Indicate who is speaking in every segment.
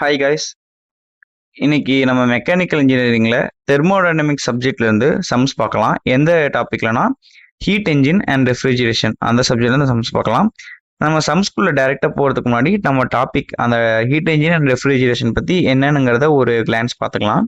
Speaker 1: Hi guys. இன்னைக்கு நம்ம mechanical இன்ஜினியரிங்ல thermodynamic சப்ஜெக்ட்ல இருந்து சம்ஸ் பார்க்கலாம். எந்த டாபிக்லனா ஹீட் என்ஜின் அண்ட் ரெஃப்ரிஜரேஷன் அந்த சப்ஜெக்ட்ல இருந்து சம்ஸ் பார்க்கலாம். நம்ம சம்ஸ்குள்ள டைரக்டா போறதுக்கு முன்னாடி நம்ம டாபிக் அந்த ஹீட் என்ஜின் அண்ட் ரெஃப்ரிஜரேஷன் பத்தி என்னங்கிறத ஒரு கிளான்ஸ் பார்த்துக்கலாம்.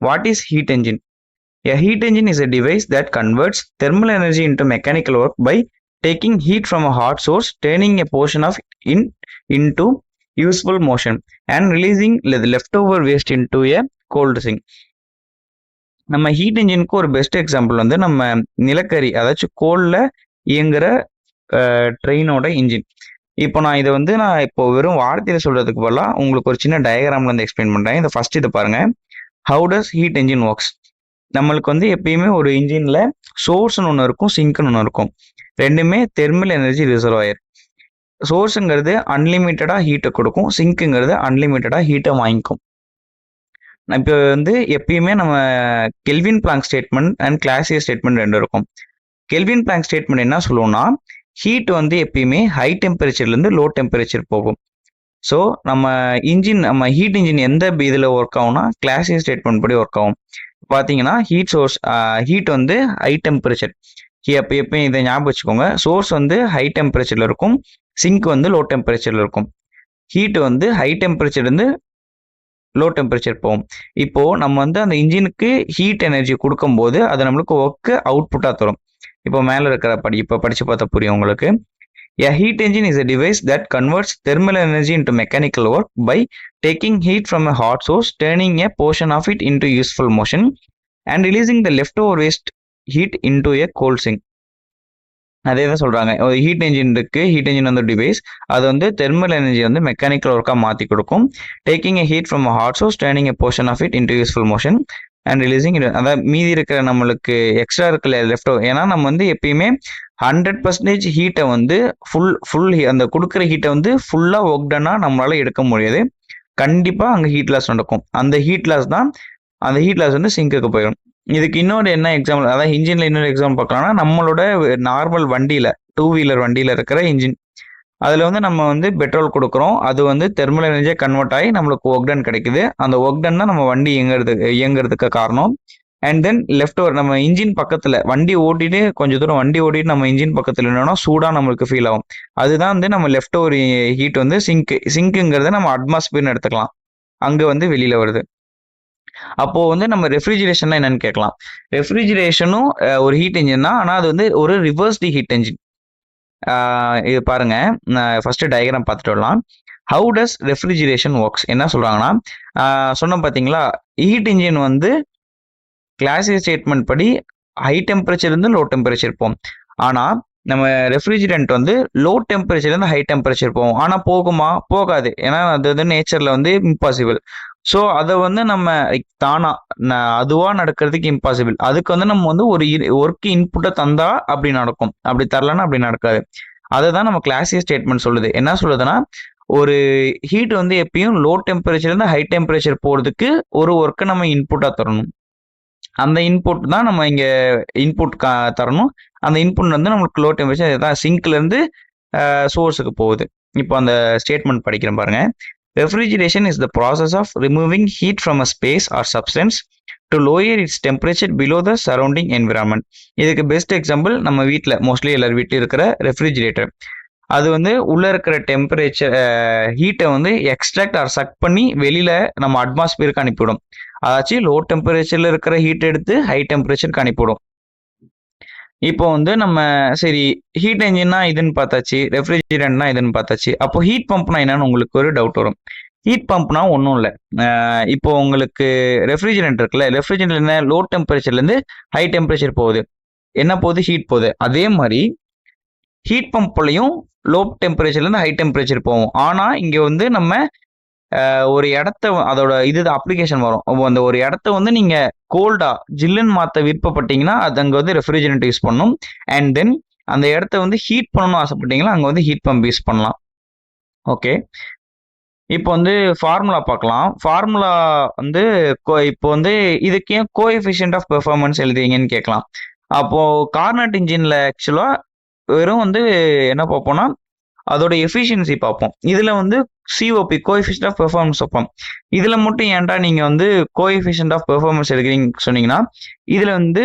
Speaker 1: What is heat engine? A heat engine is a device that converts thermal energy into mechanical work by taking heat from a hot source, turning a portion of it into useful motion and releasing the leftover waste into a cold sink. நம்ம heat என்ஜினுக்கு ஒரு best example வந்து நம்ம நிலக்கரி அதாச்சும் கோல்ல இயங்குற ட்ரெயினோட engine. இப்போ நான் இப்போ வெறும் வார்த்தையில சொல்றதுக்கு பதிலாக உங்களுக்கு ஒரு சின்ன டயக்ராம்ல இருந்து எக்ஸ்பிளைன் பண்றேன். இந்த ஃபர்ஸ்ட் இதை பாருங்க. How does heat engine works? நம்மளுக்கு வந்து எப்பயுமே ஒரு இன்ஜின்ல சோர்ஸ்னு ஒன்று இருக்கும், சிங்க்னு ஒன்று இருக்கும். ரெண்டுமே தெர்மல் எனர்ஜி ரிசர்வாயர். சோர்ஸுங்கிறது அன்லிமிட்டடாக ஹீட்டை கொடுக்கும், சிங்க்குங்கிறது அன்லிமிட்டடாக ஹீட்டை வாங்கிக்கும். இப்போ வந்து எப்பயுமே நம்ம Kelvin Planck statement and Clausius statement ரெண்டு இருக்கும். கெல்வின் பிளாங்க் ஸ்டேட்மெண்ட் என்ன சொல்லுவோம்னா, ஹீட் வந்து எப்பயுமே ஹை டெம்பரேச்சர்லேருந்து லோ டெம்பரேச்சர் போகும். ஸோ நம்ம ஹீட் இன்ஜின் எந்த இதில் ஒர்க் ஆகும்னா கிளாசியஸ் ஸ்டேட்மெண்ட் படி ஒர்க் ஆகும். பார்த்தீங்கன்னா ஹீட் வந்து ஹை டெம்பரேச்சர். எப்பயும் இதை ஞாபகம் வச்சுக்கோங்க. சோர்ஸ் வந்து ஹை டெம்பரேச்சரில் இருக்கும், சிங்க் வந்து லோ டெம்பரேச்சரில் இருக்கும். ஹீட் வந்து ஹை டெம்பரேச்சர்லேருந்து லோ டெம்பரேச்சர் போகும். இப்போ நம்ம வந்து அந்த இன்ஜினுக்கு ஹீட் எனர்ஜி கொடுக்கும்போது அது நம்மளுக்கு ஒர்க்கு அவுட்புட்டாக தரும். இப்போ மேலே இருக்கிற இப்போ படித்து பார்த்தா புரியும் உங்களுக்கு. A heat engine is a device that converts thermal energy into mechanical work by taking heat from a hot source, turning a portion of it into useful motion, and releasing the leftover waste heat into a cold sink. அதே தான் சொல்றாங்க. Heat engine இருக்கு. Heat engine வந்து device, அது வந்து thermal energy வந்து mechanical ஒர்க்கா மாற்றி கொடுக்கும். Taking a heat from hot source, turning a portion of it into useful motion and releasing. அதாவது மீதி இருக்கிற நம்மளுக்கு எக்ஸ்ட்ரா இருக்கிற லெஃப்ட் ஓவர். ஏன்னா நம்ம வந்து எப்பயுமே 100% ஹீட்டை வந்து ஃபுல் அந்த கொடுக்குற ஹீட்டை வந்து ஃபுல்லாக ஒர்க் டன்னா நம்மளால எடுக்க முடியாது. கண்டிப்பாக அங்கே ஹீட் லாஸ் நடக்கும். அந்த ஹீட் லாஸ் வந்து சிங்குக்கு போயிடும். இதுக்கு இன்னொரு என்ன எக்ஸாம்பிள், அதாவது இன்ஜின்ல இன்னொரு எக்ஸாம்பிள் பார்க்கலாம்னா, நம்மளோட நார்மல் வண்டியில 2 வீலர் வண்டியில இருக்கிற இன்ஜின், அதுல வந்து நம்ம வந்து பெட்ரோல் கொடுக்குறோம். அது வந்து தெர்மல் எனர்ஜியா கன்வெர்ட் ஆகி நம்மளுக்கு ஒர்க் டன் கிடைக்குது. அந்த ஒர்க் டன் தான் நம்ம வண்டி இயங்குறதுக்கு காரணம். அண்ட் தென் லெஃப்ட் ஓவர் நம்ம இன்ஜின் பக்கத்துல கொஞ்சம் தூரம் வண்டி ஓட்டிட்டு நம்ம இன்ஜின் பக்கத்துல என்னன்னா சூடா நம்மளுக்கு ஃபீல் ஆகும். அதுதான் வந்து நம்ம லெஃப்ட் ஓவர் ஹீட் வந்து சிங்க்குங்கிறத நம்ம அட்மாஸ்பியர்னு எடுத்துக்கலாம். அங்க வந்து வெளியில வருது. அப்போ வந்து நம்ம ரெஃப்ரிஜரேஷன் என்னன்னு கேட்கலாம். ரெஃப்ரிஜரேஷனும் ஒரு ஹீட் என்ஜின் தான், ஆனா அது வந்து ஒரு ரிவர்ஸ்டு ஹீட் என்ஜின். இது பாருங்க, ஃபர்ஸ்ட் டயக்ராம் பார்த்துட்டு வரலாம். How does refrigeration works? என்ன சொல்றாங்கன்னா, சொன்னோம் பார்த்தீங்களா, ஹீட் இன்ஜின் வந்து கிளாசிக் ஸ்டேட்மெண்ட் படி ஹை டெம்பரேச்சர் இருந்து லோ டெம்பரேச்சர் போகும். ஆனா நம்ம ரெஃப்ரிஜரண்ட் வந்து லோ டெம்பரேச்சர் இருந்து ஹை டெம்பரேச்சர் போகும். ஆனா போகுமா? போகாது. ஏன்னா அது வந்து நேச்சர்ல வந்து இம்பாசிபிள். ஸோ அதை வந்து நம்ம தானா அதுவா நடக்கிறதுக்கு இம்பாசிபிள். அதுக்கு வந்து நம்ம வந்து ஒரு ஒர்க் இன்புட்டை தந்தா அப்படி நடக்கும், அப்படி தரலன்னா அப்படி நடக்காது. அதை தான் நம்ம கிளாசிக் ஸ்டேட்மெண்ட் சொல்லுது. என்ன சொல்லுதுன்னா, ஒரு ஹீட் வந்து எப்பயும் லோ டெம்பரேச்சர் இருந்து ஹை டெம்பரேச்சர் போறதுக்கு ஒரு ஒர்க்கை நம்ம இன்புட்டா தரணும். அந்த இன்புட் தான் நம்ம இங்க இன்புட் தரணும். அந்த இன்புட் வந்து நம்மளுக்கு லோ டெம்பரேச்சர் தான் சிங்க்ல இருந்து சோர்ஸுக்கு போகுது. இப்போ அந்த ஸ்டேட்மெண்ட் படிக்கிறேன் பாருங்க. Refrigeration is the process of removing heat from a space or substance to lower its temperature below the surrounding environment. இதுக்கு பெஸ்ட் எக்ஸாம்பிள் நம்ம வீட்டில் மோஸ்ட்லி எல்லார் வீட்டிலும் இருக்கிற ரெஃப்ரிஜிரேட்டர். அது வந்து உள்ள இருக்கிற டெம்பரேச்சர் ஹீட்டை வந்து எக்ஸ்ட்ராக்ட் ஆர் சக் பண்ணி வெளியில நம்ம அட்மாஸ்பியருக்கு அனுப்பிவிடும். அதாச்சும் லோ டெம்பரேச்சர்ல இருக்கிற ஹீட் எடுத்து ஹை டெம்பரேச்சருக்கு அனுப்பிவிடும். இப்போ வந்து நம்ம சரி ஹீட் என்ஜின்னா இதுன்னு பார்த்தாச்சு, ரெஃப்ரிஜரண்ட்னா இதுன்னு பார்த்தாச்சு. அப்போ ஹீட் பம்ப்னா என்னன்னு உங்களுக்கு ஒரு டவுட் வரும். ஹீட் பம்ப்னா ஒன்றும் இல்லை. இப்போ உங்களுக்கு ரெஃப்ரிஜரண்ட் இருக்குல்ல, ரெஃப்ரிஜரண்ட் என்ன லோ டெம்பரேச்சர்லேருந்து ஹை டெம்பரேச்சர் போகுது. என்ன போகுது? ஹீட் போகுது. அதே மாதிரி ஹீட் பம்ப்லையும் லோ டெம்பரேச்சர்லேருந்து ஹை டெம்பரேச்சர் போகும். ஆனால் இங்கே வந்து நம்ம ஒரு இடத்த அதோட அப்ளிகேஷன் வரும். அந்த ஒரு இடத்த வந்து நீங்க கோல்டா ஜில்லுன்னு மாற்ற விருப்பப்பட்டீங்கன்னா அது அங்கே வந்து ரெஃப்ரிஜரண்ட் யூஸ் பண்ணணும். அண்ட் தென் அந்த இடத்த வந்து ஹீட் பண்ணணும்னு ஆசைப்பட்டீங்கன்னா அங்கே வந்து ஹீட் பம்ப் யூஸ் பண்ணலாம். ஓகே, இப்போ வந்து ஃபார்முலா பார்க்கலாம். ஃபார்முலா வந்து இப்போ வந்து இதுக்கு ஏன் கோஎஃபிஷியன்ட் ஆஃப் பெர்ஃபார்மன்ஸ் எழுதுவீங்கன்னு கேட்கலாம். அப்போ கார்னட் இன்ஜின்ல ஆக்சுவலா வெறும் வந்து என்ன பார்ப்போம்னா அதோட எஃபிஷியன்சி பார்ப்போம். இதில் வந்து சிஓபி கோஎஃபிஷியன்ட் ஆஃப் பெர்ஃபார்மன்ஸ் வைப்போம். இதில் மட்டும் ஏன்டா நீங்கள் வந்து கோஎஃபிஷியன்ட் ஆஃப் பெர்ஃபார்மன்ஸ் எடுக்கிறீங்க சொன்னீங்கன்னா, இதில் வந்து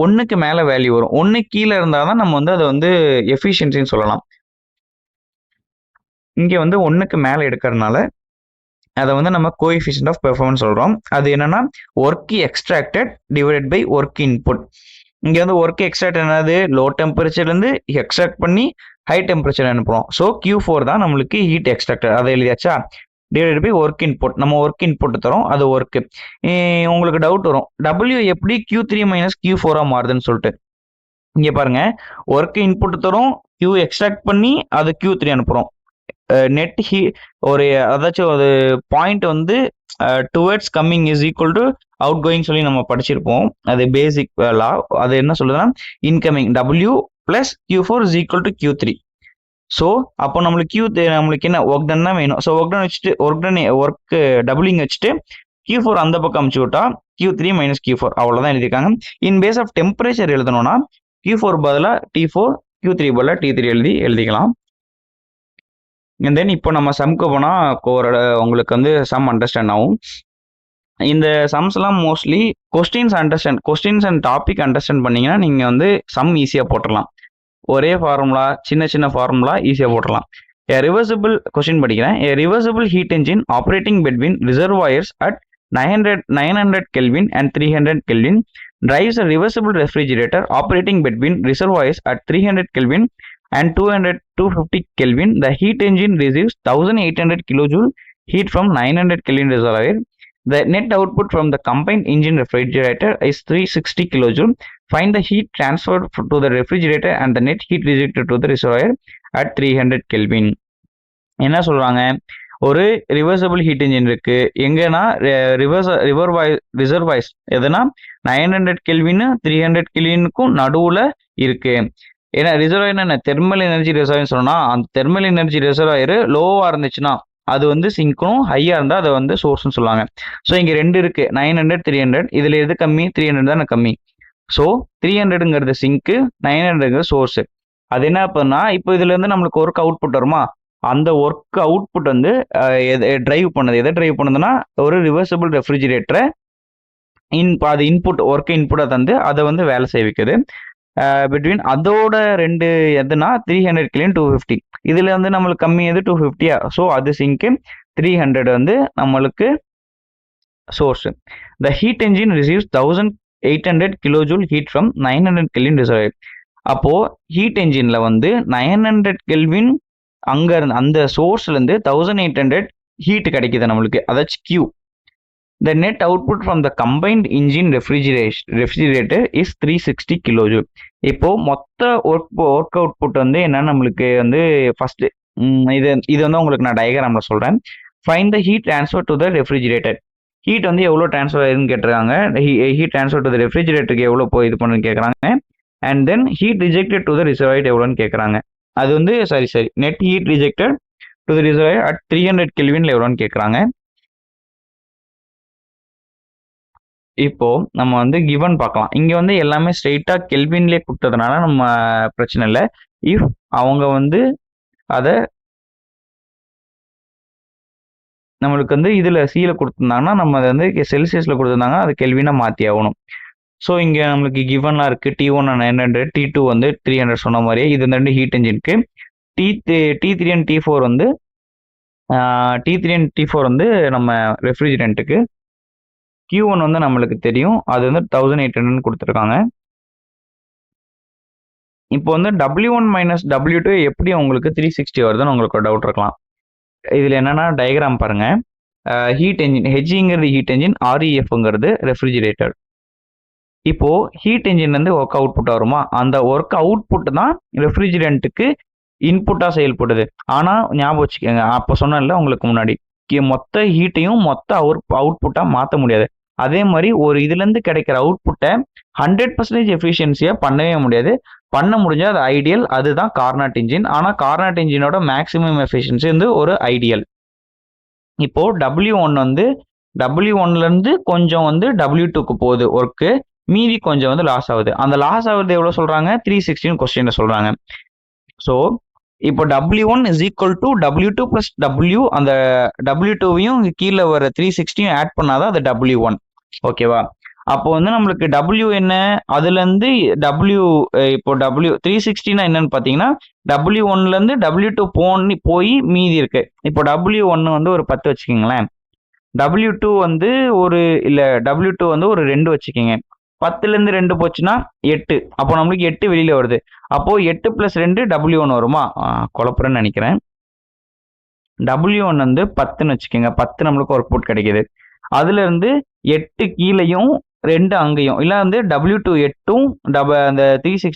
Speaker 1: 1க்கு மேலே வேல்யூ வரும். 1 கீழே இருந்தால் தான் நம்ம வந்து அதை வந்து எஃபிஷியன்சின்னு சொல்லலாம். இங்கே வந்து 1க்கு மேலே எடுக்கிறதுனால அதை வந்து நம்ம கோஎஃபிஷியன்ட் ஆஃப் பெர்ஃபார்மன்ஸ் சொல்கிறோம். அது என்னன்னா work extracted divided by work input. இங்கே வந்து ஒர்க் எக்ஸ்ட்ராக்ட் என்னது, லோ டெம்பரேச்சர்லேருந்து எக்ஸ்ட்ராக்ட் பண்ணி ஹை டெம்பரேச்சர் அனுப்புகிறோம். ஸோ Q4 தான் நம்மளுக்கு ஹீட் எக்ஸ்ட்ராக்டட். அதை எழுதியாச்சா, டிவைடட் பை ஒர்க் இன்புட். நம்ம ஒர்க் இன்புட் தரோம், அது ஒர்க்கு. உங்களுக்கு டவுட் வரும், W எப்படி Q3 மைனஸ் Q4 மாறுதுன்னு சொல்லிட்டு. இங்கே பாருங்க, ஒர்க் இன்புட் தரும், Q எக்ஸ்ட்ராக்ட் பண்ணி அது Q3 அனுப்புகிறோம். நெட் ஒரு அதாச்சும் ஒரு பாயிண்ட் வந்து towards coming is equal to out going சொல்லி நம்ம படிச்சிருப்போம். அது பேசிக் லா. அது என்ன சொல்லுதுன்னா incoming W plus Q4 is equal to Q3. So அப்போ நம்மளுக்கு என்ன ஒர்க் டன் தான் வேணும். ஸோ ஒர்க் டன் வச்சுட்டு ஒர்க் டபுளிங் வச்சுட்டு Q4 அந்த பக்கம் அமுச்சு விட்டா Q3 மைனஸ் Q4 அவ்வளோதான் எழுதியிருக்காங்க. இன் பேஸ் ஆஃப் டெம்பரேச்சர் எழுதணும்னா Q4 பதிலாக T4, Q3 பதிலாக T3 எழுதிக்கலாம். அண்ட் தென் இப்போ நம்ம சம்க்கு போனால் உங்களுக்கு வந்து சம் அண்டர்ஸ்டாண்ட் ஆகும். இந்த சம்ஸ்லாம் mostly questions and topic understand பண்ணீங்கன்னா நீங்கள் வந்து சம் ஈஸியாக போட்டுடலாம். ஒரே ஃபார்முலா, சின்ன ஃபார்முலா ஈஸியாக போட்டுடலாம். ரிவர்சிபிள் கொஸ்டின் படிக்கிறேன். Reversible heat engine operating between reservoirs at 900 Kelvin and 300 Kelvin drives a reversible refrigerator operating between reservoirs at 300 Kelvin and 250 Kelvin. The heat engine receives 1800 kilojoule heat from 900 Kelvin reservoir. The net output from the combined engine refrigerator is 360 kilojoule. Find the heat transferred to the refrigerator and the net heat rejected to the reservoir at 300 Kelvin. என்ன சொல்றாங்க, ஒரு reversible heat engine இருக்கு. எங்கன்னா ரிசர்வாய்ஸ் எதுனா 900 Kelvin 300 Kelvinக்கும் நடுவுல இருக்கு. ஏன்னா reservoir என்ன, தெர்மல் எனர்ஜி ரிசர்வாயர் சொன்னா, அந்த தெர்மல் எனர்ஜி ரிசர்வாயர் லோவா இருந்துச்சுன்னா அது வந்து சிங்க்கும், ஹையா இருந்தா அதை வந்து சோர்ஸ்னு சொல்லுவாங்க. ஸோ இங்க 2 இருக்கு, 900 300. இதுல எது கம்மி, 300 தானே கம்மி. ஸோ 300ங்கிறது சிங்க்கு, 900ங்கிறது சோர்ஸ். அது என்ன பண்ணா, இப்போ இதுல இருந்து நம்மளுக்கு ஒர்க் அவுட்புட் வருமா, அந்த ஒர்க் அவுட்புட் வந்து டிரைவ் பண்ணுது. எதை டிரைவ் பண்ணுதுன்னா ஒரு ரிவர்சபிள் ரெஃப்ரிஜிரேட்டரை அது இன்புட் ஒர்க் இன்புட்டை தந்து அதை வந்து வேலை செய்ய வைக்குது. பிட்வீன் அதோட 2 எதுனா 300 Kelvin 250. இதுல வந்து நம்மளுக்கு கம்மி எது 250. ஸோ அது சிங்க்கு, 300 வந்து நம்மளுக்கு source. The heat engine receives 1800 kilojoule heat from 900 Kelvin reservoir. அப்போ ஹீட் என்ஜின்ல வந்து 900 Kelvin அங்க இருந்து அந்த சோர்ஸ்ல இருந்து 1800 ஹீட் கிடைக்குது நம்மளுக்கு, அதாச்சும் Q. The net output from the combined engine refrigerator is 360 kilojoule. இப்போ மொத்த ஒர்க் அவுட்புட் வந்து என்ன நம்மளுக்கு வந்து ஃபர்ஸ்ட் இது வந்து உங்களுக்கு நான் டயக்ராம்ல சொல்றேன். Find the heat transfer to the refrigerator. Heat வந்து எவ்வளோ ட்ரான்ஸ்ஃபர் ஆயிருன்னு கேட்டிருக்காங்க. ஹீட் ட்ரான்ஸ்ஃபர் டு த ரெஃப்ரிஜிரேட்டருக்கு எவ்வளோ போய் இது பண்ணுன்னு கேட்குறாங்க. And then heat rejected to the reservoir எவ்வளோன்னு கேட்குறாங்க. அது வந்து சரி net heat rejected to the reservoir at 300 Kelvinல எவ்வளோன்னு கேட்குறாங்க. இப்போ நம்ம வந்து கிவன் பார்க்கலாம். இங்க வந்து எல்லாமே ஸ்ட்ரெயிட்டா கெல்வின்லேயே கொடுத்ததுனால நம்ம பிரச்சனை இல்லை. இஃப் அவங்க வந்து அதை நம்மளுக்கு வந்து இதுல சீல கொடுத்துருந்தாங்கன்னா, நம்ம அதை வந்து செல்சியஸ்ல கொடுத்துருந்தாங்க, அது கெல்வினா மாத்தி ஆகணும். ஸோ இங்க நம்மளுக்கு கிவன்லாம் இருக்கு. T1 900, T2 வந்து 300 சொன்ன மாதிரியே. இது 2 ஹீட் இன்ஜினுக்கு. T3 and T4 வந்து T3 and T4 வந்து நம்ம ரெஃப்ரிஜிரண்ட்டுக்கு. Q1 வந்து நம்மளுக்கு தெரியும், அது வந்து 1800 கொடுத்துருக்காங்க. இப்போ வந்து W1 மைனஸ் W2 எப்படி உங்களுக்கு 360 வருதுன்னு உங்களுக்கு ஒரு டவுட் இருக்கலாம். இதுல என்னன்னா டயக்ராம் பாருங்க. ஹீட் என்ஜின், ஹெச்ங்கிறது ஹீட் என்ஜின், REFங்கிறது ரெஃப்ரிஜிரேட்டர். இப்போ ஹீட் என்ஜின் வந்து ஒர்க் அவுட்புட் வருமா, அந்த ஒர்க் அவுட்புட் தான் ரெஃப்ரிஜிரண்ட்டுக்கு இன்புட்டா செயல்படுது. ஆனா ஞாபகம் வச்சுக்கோங்க, அப்போ சொன்னேன்ல உங்களுக்கு முன்னாடி, மொத்த ஹீட்டையும் மொத்த அவுட்புட்டா மாற்ற முடியாது. அதே மாதிரி ஒரு இதுல இருந்து கிடைக்கிற அவுட்புட்டை 100% எஃபிஷியன்சியா பண்ணவே முடியாது. பண்ண முடிஞ்சா அது ஐடியல், அதுதான் கார்னாட் இன்ஜின். ஆனா கார்னாட் இன்ஜினோட மேக்ஸிமம் எஃபிஷியன்சி வந்து ஒரு ஐடியல். இப்போ W1 வந்து W1ல இருந்து கொஞ்சம் வந்து W2க்கு போகுது ஒர்க்கு, மீதி கொஞ்சம் வந்து லாஸ் ஆகுது. அந்த லாஸ் ஆகுது எவ்வளவு சொல்றாங்க, 360 கொஸ்டின்ல சொல்றாங்க. ஸோ இப்போ W1 is equal to W2 plus W, அந்த W2வையும் கீழே வர 360 ஆட் பண்ணாதான் அது W1. ஓகேவா? அப்போ வந்து நம்மளுக்கு W என்ன, அதுலேருந்து W, இப்போ W 360னா என்னன்னு பார்த்தீங்கன்னா W1லேருந்து W2 போய் மீதி இருக்கு. இப்போ W1 வந்து ஒரு 10 வச்சுக்கோங்களேன், W2 வந்து ஒரு W2 வந்து ஒரு 2 வச்சுக்கோங்க. 10லேருந்து 2 போச்சுன்னா 8. அப்போ நம்மளுக்கு 8 வெளியில வருது. அப்போ 8 + 2 W1 வருமா? குழப்பறேன்னு நினைக்கிறேன். W1 வந்து 10ன்னு வச்சுக்கோங்க. 10 நம்மளுக்கு ஒரு அவுட்புட் கிடைக்குது. அதுல இருந்து 8 கீழையும் 2 அங்கேயும், இல்ல வந்து W2 8ம் அந்த 360